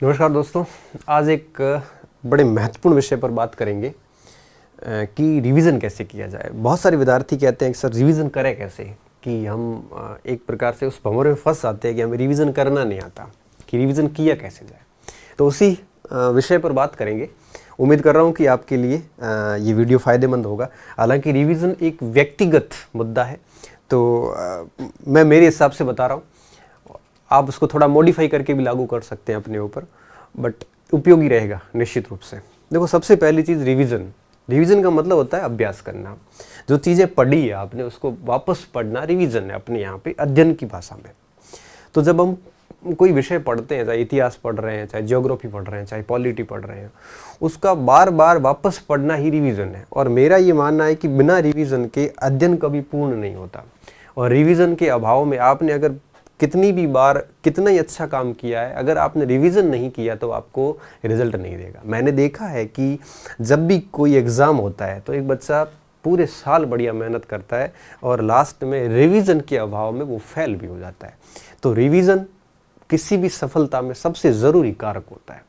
नमस्कार दोस्तों। आज एक बड़े महत्वपूर्ण विषय पर बात करेंगे कि रिवीजन कैसे किया जाए। बहुत सारे विद्यार्थी कहते हैं कि सर रिवीजन करें कैसे, कि हम एक प्रकार से उस भंवर में फंस जाते हैं कि हमें रिवीजन करना नहीं आता, कि रिवीजन किया कैसे जाए। तो उसी विषय पर बात करेंगे। उम्मीद कर रहा हूँ कि आपके लिए ये वीडियो फ़ायदेमंद होगा। हालांकि रिवीजन एक व्यक्तिगत मुद्दा है, तो मैं मेरे हिसाब से बता रहा हूँ। आप उसको थोड़ा मॉडिफाई करके भी लागू कर सकते हैं अपने ऊपर, बट उपयोगी रहेगा निश्चित रूप से। देखो, सबसे पहली चीज़ रिवीजन का मतलब होता है अभ्यास करना। जो चीज़ें पढ़ी है आपने उसको वापस पढ़ना रिवीजन है, अपने यहाँ पे अध्ययन की भाषा में। तो जब हम कोई विषय पढ़ते हैं, चाहे इतिहास पढ़ रहे हैं, चाहे ज्योग्राफी पढ़ रहे हैं, चाहे पॉलिटी पढ़ रहे हैं, उसका बार बार वापस पढ़ना ही रिवीजन है। और मेरा ये मानना है कि बिना रिवीजन के अध्ययन कभी पूर्ण नहीं होता। और रिवीजन के अभाव में आपने अगर कितनी भी बार कितना ही अच्छा काम किया है, अगर आपने रिवीजन नहीं किया तो आपको रिजल्ट नहीं देगा। मैंने देखा है कि जब भी कोई एग्ज़ाम होता है तो एक बच्चा पूरे साल बढ़िया मेहनत करता है और लास्ट में रिवीजन के अभाव में वो फेल भी हो जाता है। तो रिवीजन किसी भी सफलता में सबसे ज़रूरी कारक होता है।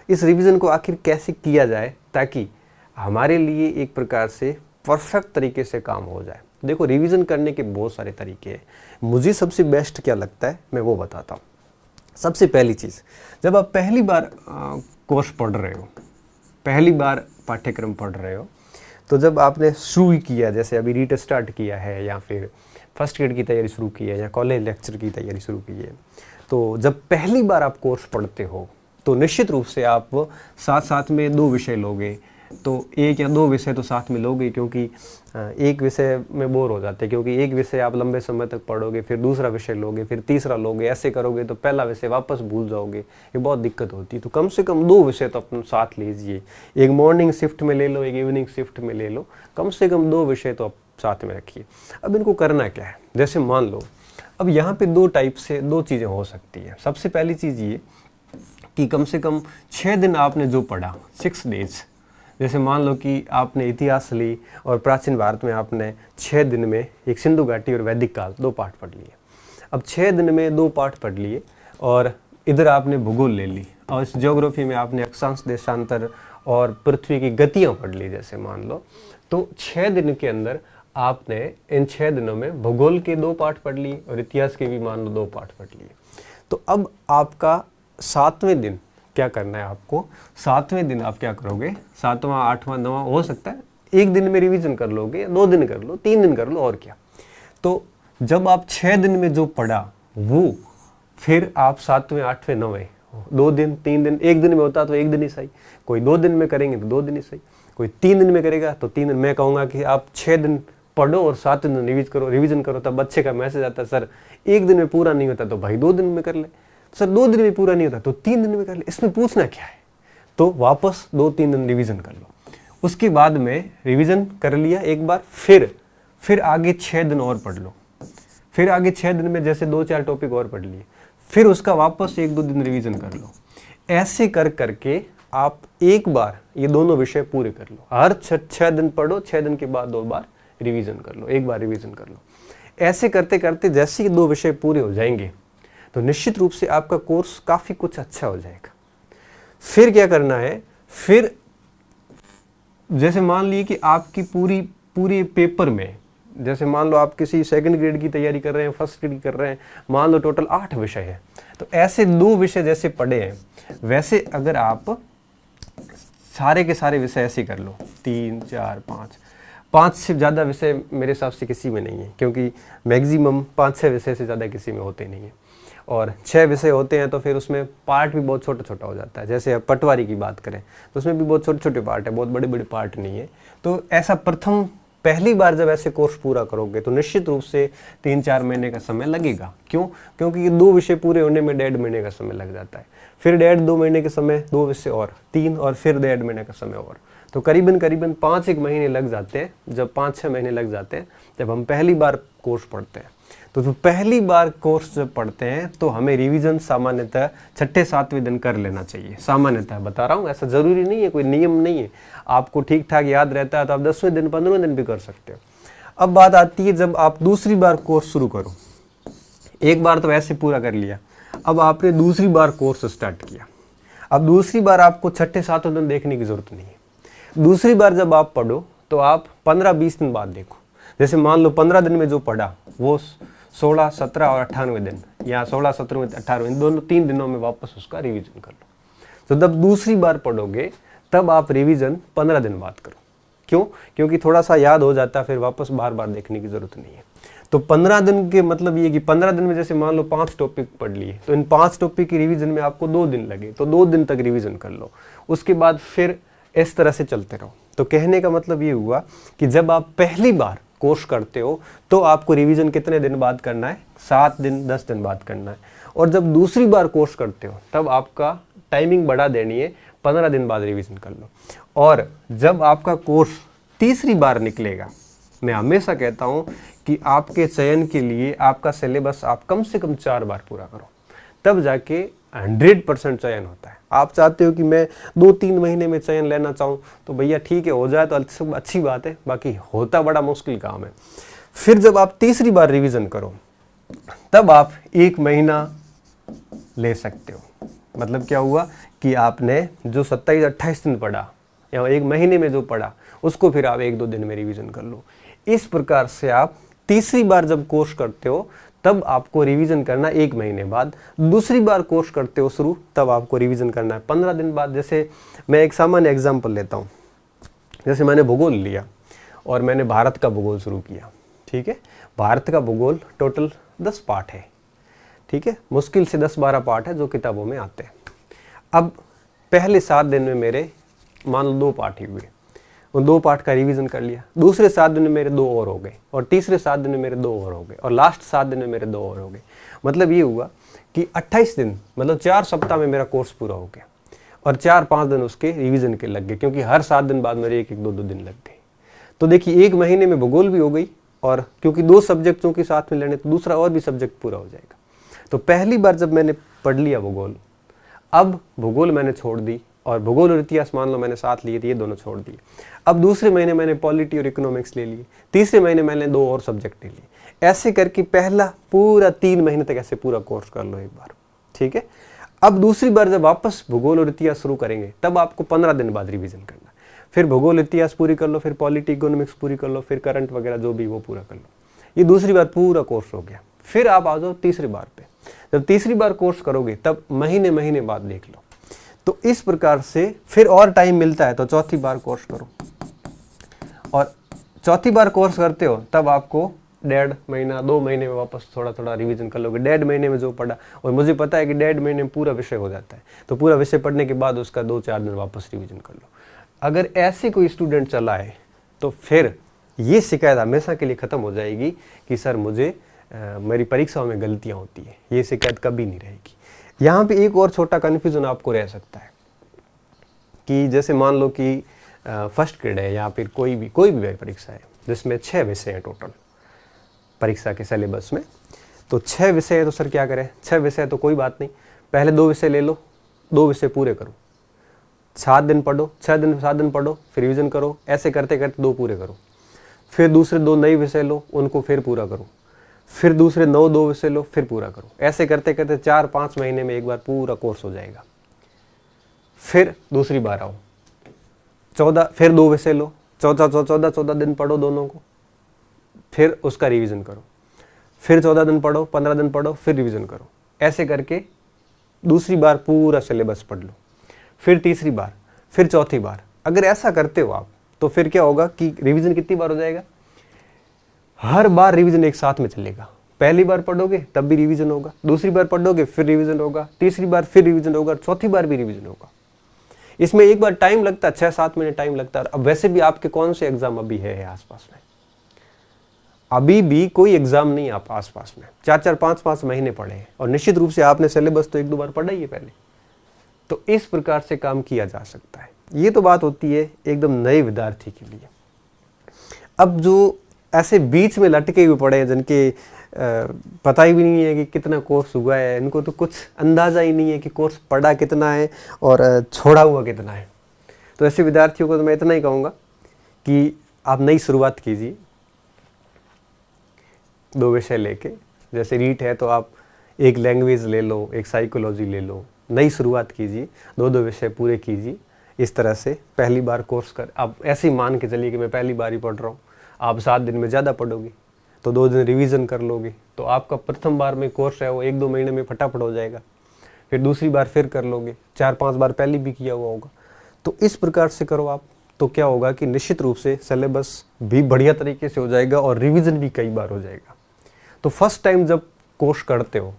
इस रिवीजन को आखिर कैसे किया जाए ताकि हमारे लिए एक प्रकार से परफेक्ट तरीके से काम हो जाए। देखो, रिवीजन करने के बहुत सारे तरीके हैं। मुझे सबसे बेस्ट क्या लगता है मैं वो बताता हूँ। सबसे पहली चीज़, जब आप पहली बार कोर्स पढ़ रहे हो, पहली बार पाठ्यक्रम पढ़ रहे हो, तो जब आपने शुरू किया, जैसे अभी रीट स्टार्ट किया है या फिर फर्स्ट ग्रेड की तैयारी शुरू की है या कॉलेज लेक्चर की तैयारी शुरू की है, तो जब पहली बार आप कोर्स पढ़ते हो तो निश्चित रूप से आप साथ साथ में दो विषय लोगे। तो एक या दो विषय तो साथ में लोगे, क्योंकि एक विषय में बोर हो जाते हैं, क्योंकि एक विषय आप लंबे समय तक पढ़ोगे, फिर दूसरा विषय लोगे, फिर तीसरा लोगे। ऐसे करोगे तो पहला विषय वापस भूल जाओगे, ये बहुत दिक्कत होती है। तो कम से कम दो विषय तो अपने साथ लीजिए। एक मॉर्निंग शिफ्ट में ले लो, एक इवनिंग शिफ्ट में ले लो। कम से कम दो विषय तो आप साथ में रखिए। अब इनको करना क्या है, जैसे मान लो अब यहाँ पे दो टाइप से दो चीज़ें हो सकती है। सबसे पहली चीज़ ये कि कम से कम 6 दिन आपने जो पढ़ा, 6 डेज, जैसे मान लो कि आपने इतिहास ली और प्राचीन भारत में आपने 6 दिन में एक सिंधु घाटी और वैदिक काल 2 पाठ पढ़ लिए। अब 6 दिन में 2 पाठ पढ़ लिए और इधर आपने भूगोल ले ली, और इस ज्योग्राफी में आपने अक्षांश देशांतर और पृथ्वी की गतियाँ पढ़ ली जैसे मान लो। तो 6 दिन के अंदर आपने इन 6 दिनों में भूगोल के 2 पाठ पढ़ लिए और इतिहास के भी मान लो 2 पाठ पढ़ लिए। तो अब आपका 7वें दिन क्या करना है, आपको 7वें दिन आप क्या करोगे, 7वां 8वां 9वां हो सकता है एक दिन में रिवीजन कर लोगे, 2 दिन कर लो, 3 दिन कर लो, और क्या। तो जब आप 6 दिन में जो पढ़ा वो फिर आप 7वें 8वें 9वें 2 दिन 3 दिन, एक दिन में होता तो एक दिन ही सही, कोई 2 दिन में करेंगे तो 2 दिन ही सही, कोई 3 दिन में करेगा तो 3 दिन। मैं कहूँगा कि आप 6 दिन पढ़ो और 7वें दिन रिवीजन करो। तब बच्चे का मैसेज आता है, सर एक दिन में पूरा नहीं होता तो भाई 2 दिन में कर ले, सर 2 दिन में पूरा नहीं होता तो 3 दिन में कर ले। इसमें पूछना क्या है। तो वापस 2-3 दिन रिवीजन कर लो। उसके बाद में रिवीजन कर लिया एक बार, फिर आगे 6 दिन और पढ़ लो। फिर आगे 6 दिन में जैसे 2-4 टॉपिक और पढ़ लिए, फिर उसका वापस 1-2 दिन रिवीजन कर लो। ऐसे कर करके आप एक बार ये दोनों विषय पूरे कर लो। हर 6 दिन पढ़ो, 6 दिन के बाद 2 बार रिवीजन कर लो, एक बार रिवीजन कर लो। ऐसे करते करते जैसे ही 2 विषय पूरे हो जाएंगे तो निश्चित रूप से आपका कोर्स काफ़ी कुछ अच्छा हो जाएगा। फिर क्या करना है, फिर जैसे मान लीजिए कि आपकी पूरी पेपर में, जैसे मान लो आप किसी सेकंड ग्रेड की तैयारी कर रहे हैं, फर्स्ट ग्रेड की कर रहे हैं, मान लो टोटल 8 विषय हैं, तो ऐसे 2 विषय जैसे पढ़े हैं वैसे अगर आप सारे के सारे विषय ऐसे कर लो, 3 4 5 से ज़्यादा विषय मेरे हिसाब से किसी में नहीं है, क्योंकि मैक्सिमम 5-6 विषय से ज़्यादा किसी में होते नहीं है। और 6 विषय होते हैं तो फिर उसमें पार्ट भी बहुत छोटा छोटा हो जाता है। जैसे अब पटवारी की बात करें तो उसमें भी बहुत छोटे छोटे पार्ट है, बहुत बड़े बड़े पार्ट नहीं है। तो ऐसा पहली बार जब ऐसे कोर्स पूरा करोगे तो निश्चित रूप से 3-4 महीने का समय लगेगा। क्यों? क्योंकि ये 2 विषय पूरे होने में 1.5 महीने का समय लग जाता है, फिर 1.5-2 महीने के समय 2 विषय और 3, और फिर 1.5 महीने का समय और, तो करीबन 5-1 महीने लग जाते हैं। जब 5-6 महीने लग जाते हैं जब हम पहली बार कोर्स पढ़ते हैं। तो जो पहली बार कोर्स जब पढ़ते हैं तो हमें रिवीजन सामान्यतः 6-7वें दिन कर लेना चाहिए। सामान्यतः बता रहा हूँ, ऐसा ज़रूरी नहीं है, कोई नियम नहीं है। आपको ठीक ठाक याद रहता है तो आप 10वें दिन 15वें दिन भी कर सकते हो। अब बात आती है जब आप दूसरी बार कोर्स शुरू करो। एक बार तो ऐसे पूरा कर लिया, अब आपने दूसरी बार कोर्स स्टार्ट किया। अब दूसरी बार आपको छठे सातवें दिन देखने की जरूरत नहीं है। दूसरी बार जब आप पढ़ो तो आप 15-20 दिन बाद देखो। जैसे मान लो 15 दिन में जो पढ़ा वो 16, 17 और 98 दिन, या 16, 17, 18 इन दोनों 3 दिनों में वापस उसका रिवीजन कर लो। तो जब दूसरी बार पढ़ोगे तब आप रिवीजन 15 दिन बाद करो। क्यों? क्योंकि थोड़ा सा याद हो जाता है, फिर वापस बार बार देखने की जरूरत नहीं है। तो 15 दिन के मतलब ये कि 15 दिन में जैसे मान लो 5 टॉपिक पढ़ लिए, तो इन 5 टॉपिक की रिवीजन में आपको 2 दिन लगे, तो 2 दिन तक रिवीजन कर लो। उसके बाद फिर इस तरह से चलते रहो। तो कहने का मतलब ये हुआ कि जब आप पहली बार कोर्स करते हो तो आपको रिवीजन कितने दिन बाद करना है? 7 दिन 10 दिन बाद करना है। और जब दूसरी बार कोर्स करते हो तब आपका टाइमिंग बढ़ा देनी है, 15 दिन बाद रिवीजन कर लो। और जब आपका कोर्स तीसरी बार निकलेगा, मैं हमेशा कहता हूं कि आपके चयन के लिए आपका सिलेबस आप कम से कम 4 बार पूरा करो, तब जाके 100% चयन होता है। आप चाहते हो कि मैं 2-3 महीने में चयन लेना चाहूँ तो भैया ठीक है, हो जाए तो अच्छी बात है, बाकी होता बड़ा मुश्किल काम है। फिर जब आप तीसरी बार रिवीजन करो तब आप 1 महीना ले सकते हो। मतलब क्या हुआ कि आपने जो 27-28 दिन पढ़ा या 1 महीने में जो पढ़ा उसको फिर आप 1-2 दिन में रिवीजन कर लो। इस प्रकार से आप तीसरी बार जब कोर्स करते हो तब आपको रिवीजन करना 1 महीने बाद, दूसरी बार कोर्स करते हो शुरू तब आपको रिवीजन करना है 15 दिन बाद। जैसे मैं एक सामान्य एग्जाम्पल लेता हूँ, जैसे मैंने भूगोल लिया और मैंने भारत का भूगोल शुरू किया। ठीक है, भारत का भूगोल टोटल 10 पार्ट है। ठीक है, मुश्किल से 10-12 पार्ट है जो किताबों में आते हैं। अब पहले 7 दिन में मेरे मान लो 2 पार्ट ही हुए, उन 2 पार्ट का रिवीजन कर लिया। दूसरे 7 दिन में मेरे 2 और हो गए, और तीसरे 7 दिन में मेरे 2 और हो गए, और लास्ट 7 दिन में मेरे 2 और हो गए। मतलब ये हुआ कि 28 दिन मतलब 4 सप्ताह में मेरा कोर्स पूरा हो गया, और 4-5 दिन उसके रिवीजन के लग गए, क्योंकि हर 7 दिन बाद मेरे 1-1, 2-2 दिन लग गए। तो देखिए 1 महीने में भूगोल भी हो गई, और क्योंकि 2 सब्जेक्टों के साथ में लेने तो दूसरा और भी सब्जेक्ट पूरा हो जाएगा। तो पहली बार जब मैंने पढ़ लिया भूगोल, अब भूगोल मैंने छोड़ दी, और भूगोल और इतिहास मान लो मैंने साथ लिए थे, ये दोनों छोड़ दिए। अब दूसरे महीने मैंने पॉलिटी और इकोनॉमिक्स ले लिए, तीसरे महीने मैंने 2 और सब्जेक्ट ले लिए। ऐसे करके पहला पूरा 3 महीने तक ऐसे पूरा कोर्स कर लो एक बार। ठीक है, अब दूसरी बार जब वापस भूगोल और इतिहास शुरू करेंगे तब आपको 15 दिन बाद रिवीजन करना है। फिर भूगोल इतिहास पूरी कर लो, फिर पॉलिटी इकोनॉमिक्स पूरी कर लो, फिर करंट वगैरह जो भी वो पूरा कर लो। ये दूसरी बार पूरा कोर्स हो गया। फिर आप आ जाओ तीसरी बार पे। जब तीसरी बार कोर्स करोगे तब महीने बाद देख लो। तो इस प्रकार से फिर और टाइम मिलता है तो चौथी बार कोर्स करो, और चौथी बार कोर्स करते हो तब आपको 1.5 महीना 2 महीने में वापस थोड़ा थोड़ा रिवीजन कर लोगे। 1.5 महीने में जो पढ़ा, और मुझे पता है कि 1.5 महीने में पूरा विषय हो जाता है, तो पूरा विषय पढ़ने के बाद उसका 2-4 दिन वापस रिवीजन कर लो। अगर ऐसे कोई स्टूडेंट चला है तो फिर ये शिकायत हमेशा के लिए ख़त्म हो जाएगी कि सर मुझे मेरी परीक्षाओं में गलतियाँ होती है। ये शिकायत कभी नहीं रहेगी। यहाँ पे एक और छोटा कन्फ्यूज़न आपको रह सकता है कि जैसे मान लो कि फर्स्ट ग्रेड है या फिर कोई भी परीक्षा है जिसमें 6 विषय हैं टोटल परीक्षा के सिलेबस में। तो 6 विषय है तो सर क्या करें? 6 विषय तो कोई बात नहीं, पहले 2 विषय ले लो, 2 विषय पूरे करो, 7 दिन पढ़ो, 7 दिन पढ़ो, फिर रिवीजन करो। ऐसे करते करते 2 पूरे करो। फिर दूसरे 2 नए विषय लो, उनको फिर पूरा करो। फिर दूसरे 2 विषय लो, फिर पूरा करो। ऐसे करते करते 4-5 महीने में एक बार पूरा कोर्स हो जाएगा। फिर दूसरी बार आओ, 14 फिर 2 विषय लो, 14 दिन पढ़ो दोनों को, फिर उसका रिवीजन करो। फिर 14 दिन पढ़ो, 15 दिन पढ़ो, फिर रिवीजन करो। ऐसे करके दूसरी बार पूरा सिलेबस पढ़ लो। फिर तीसरी बार, फिर चौथी बार। अगर ऐसा करते हो आप तो फिर क्या होगा कि रिवीजन कितनी बार हो जाएगा? हर बार रिवीजन एक साथ में चलेगा। पहली बार पढ़ोगे तब भी रिवीजन होगा, दूसरी बार पढ़ोगे फिर रिवीजन होगा, तीसरी बार फिर रिवीजन होगा, चौथी बार भी रिवीजन होगा। इसमें एक बार टाइम लगता है, 6-7 महीने टाइम लगता है। अब वैसे भी आपके कौन से एग्जाम अभी है आसपास में? अभी भी कोई एग्जाम नहीं आप आसपास में। 4-4, 5-5 महीने पढ़े हैं, और निश्चित रूप से आपने सिलेबस तो 1-2 बार पढ़ा ही है पहले। तो इस प्रकार से काम किया जा सकता है। ये तो बात होती है एकदम नए विद्यार्थी के लिए। अब जो ऐसे बीच में लटके हुए पड़े हैं जिनके पता ही भी नहीं है कि कितना कोर्स हुआ है, इनको तो कुछ अंदाज़ा ही नहीं है कि कोर्स पढ़ा कितना है और छोड़ा हुआ कितना है, तो ऐसे विद्यार्थियों को तो मैं इतना ही कहूँगा कि आप नई शुरुआत कीजिए 2 विषय लेके। जैसे रीट है तो आप एक लैंग्वेज ले लो, एक साइकोलॉजी ले लो, नई शुरुआत कीजिए, 2-2 विषय पूरे कीजिए। इस तरह से पहली बार कोर्स कर, आप ऐसे ही मान के चलिए कि मैं पहली बार ही पढ़ रहा हूँ, आप 7 दिन में ज़्यादा पढ़ोगे तो 2 दिन रिवीजन कर लोगे, तो आपका प्रथम बार में कोर्स है वो 1-2 महीने में फटाफट हो जाएगा। फिर दूसरी बार फिर कर लोगे, 4-5 बार पहले भी किया हुआ होगा। तो इस प्रकार से करो आप, तो क्या होगा कि निश्चित रूप से सिलेबस भी बढ़िया तरीके से हो जाएगा और रिवीजन भी कई बार हो जाएगा। तो फर्स्ट टाइम जब कोर्स करते हो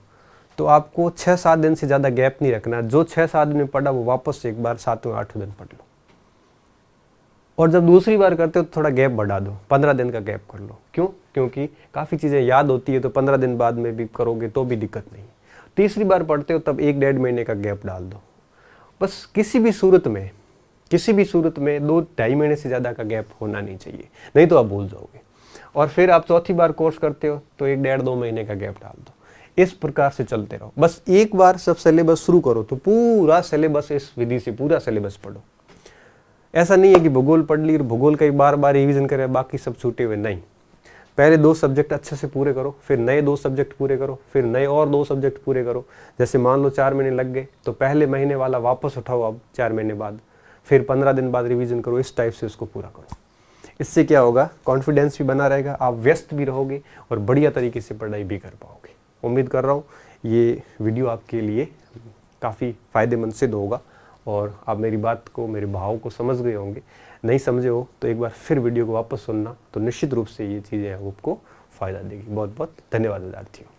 तो आपको 6-7 दिन से ज़्यादा गैप नहीं रखना। जो 6-7 दिन में पढ़ा वो वापस से एक बार 7वें-8वें दिन पढ़ लो। और जब दूसरी बार करते हो तो थोड़ा गैप बढ़ा दो, 15 दिन का गैप कर लो। क्यों? क्योंकि काफ़ी चीज़ें याद होती है तो 15 दिन बाद में भी करोगे तो भी दिक्कत नहीं। तीसरी बार पढ़ते हो तब 1-1.5 महीने का गैप डाल दो। बस किसी भी सूरत में 2-2.5 महीने से ज़्यादा का गैप होना नहीं चाहिए, नहीं तो आप भूल जाओगे। और फिर आप चौथी बार कोर्स करते हो तो 1-1.5-2 महीने का गैप डाल दो। इस प्रकार से चलते रहो। बस एक बार सब सिलेबस शुरू करो तो पूरा सिलेबस, इस विधि से पूरा सिलेबस पढ़ो। ऐसा नहीं है कि भूगोल पढ़ ली और भूगोल का एक बार रिवीजन करें, बाकी सब छूटे हुए, नहीं। पहले 2 सब्जेक्ट अच्छे से पूरे करो, फिर नए 2 सब्जेक्ट पूरे करो, फिर नए और 2 सब्जेक्ट पूरे करो। जैसे मान लो 4 महीने लग गए तो पहले महीने वाला वापस उठाओ अब 4 महीने बाद, फिर 15 दिन बाद रिवीजन करो। इस टाइप से उसको पूरा करो। इससे क्या होगा, कॉन्फिडेंस भी बना रहेगा, आप व्यस्त भी रहोगे और बढ़िया तरीके से पढ़ाई भी कर पाओगे। उम्मीद कर रहा हूँ ये वीडियो आपके लिए काफ़ी फ़ायदेमंद सिद्ध होगा और आप मेरी बात को, मेरे भाव को समझ गए होंगे। नहीं समझे हो तो एक बार फिर वीडियो को वापस सुनना, तो निश्चित रूप से ये चीज़ें आपको फ़ायदा देगी। बहुत बहुत धन्यवाद विद्यार्थियों।